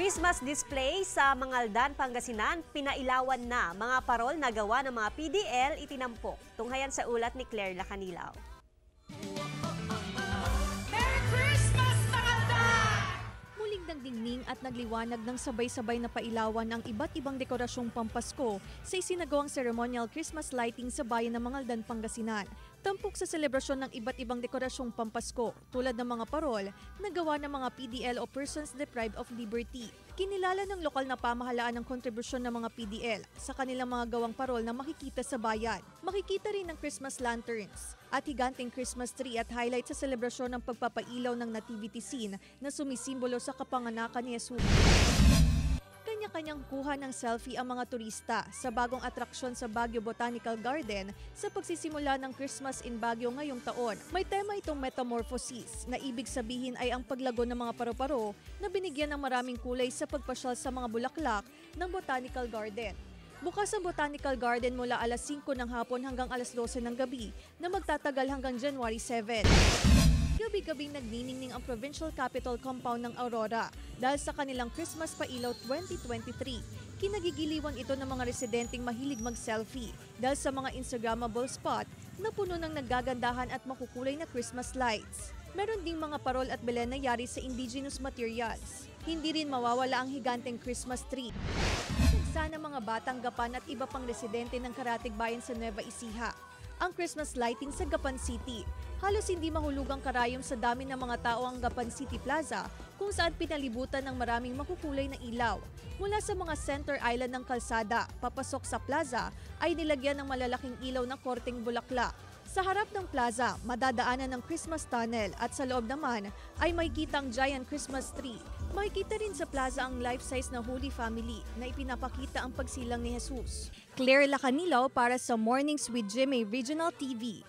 Christmas display sa Mangaldan, Pangasinan, pinailawan na mga parol na gawa ng mga PDL itinampok. Tunghayan sa ulat ni Claire Lacanilaw. Merry Christmas, Mangaldan! Muling nagdingning at nagliwanag ng sabay-sabay na pailawan ang iba't ibang dekorasyong pampasko sa isinagawang ceremonial Christmas lighting sa bayan ng Mangaldan, Pangasinan. Tampok sa selebrasyon ng iba't ibang dekorasyong pampasko tulad ng mga parol na gawa ng mga PDL o persons deprived of liberty. Kinilala ng lokal na pamahalaan ang kontribusyon ng mga PDL sa kanilang mga gawang parol na makikita sa bayan. Makikita rin ang Christmas lanterns at higanteng Christmas tree at highlight sa selebrasyon ng pagpapailaw ng nativity scene na sumisimbolo sa kapanganakan ni Jesus. Kanya-kanyang kuha ng selfie ang mga turista sa bagong atraksyon sa Baguio Botanical Garden sa pagsisimula ng Christmas in Baguio ngayong taon. May tema itong metamorphosis na ibig sabihin ay ang paglago ng mga paru-paro na binigyan ng maraming kulay sa pagpasyal sa mga bulaklak ng Botanical Garden. Bukas ang Botanical Garden mula alas 5 ng hapon hanggang alas 12 ng gabi na magtatagal hanggang January 7. Gabi-gabing nagniningning ang Provincial Capitol Compound ng Aurora dahil sa kanilang Christmas Pailaw 2023. Kinagigiliwan ito ng mga residenteng mahilig mag-selfie dahil sa mga Instagrammable spot na puno ng nagagandahan at makukulay na Christmas lights. Meron ding mga parol at belen na yari sa indigenous materials. Hindi rin mawawala ang higanteng Christmas tree. Sana mga batang Gapan at iba pang residente ng Karatig Bayan sa Nueva Ecija ang Christmas lighting sa Gapan City. Halos hindi mahulugang karayom sa dami ng mga tao ang Gapan City Plaza kung saan pinalibutan ng maraming makukulay na ilaw. Mula sa mga center island ng kalsada, papasok sa plaza ay nilagyan ng malalaking ilaw na korteng bulaklak. Sa harap ng plaza, madadaanan ng Christmas tunnel at sa loob naman ay may kitang giant Christmas tree. Makikita rin sa plaza ang life-size na Holy Family na ipinapakita ang pagsilang ni Jesus. Claire Lacanilaw para sa Mornings with Jimmy Regional TV.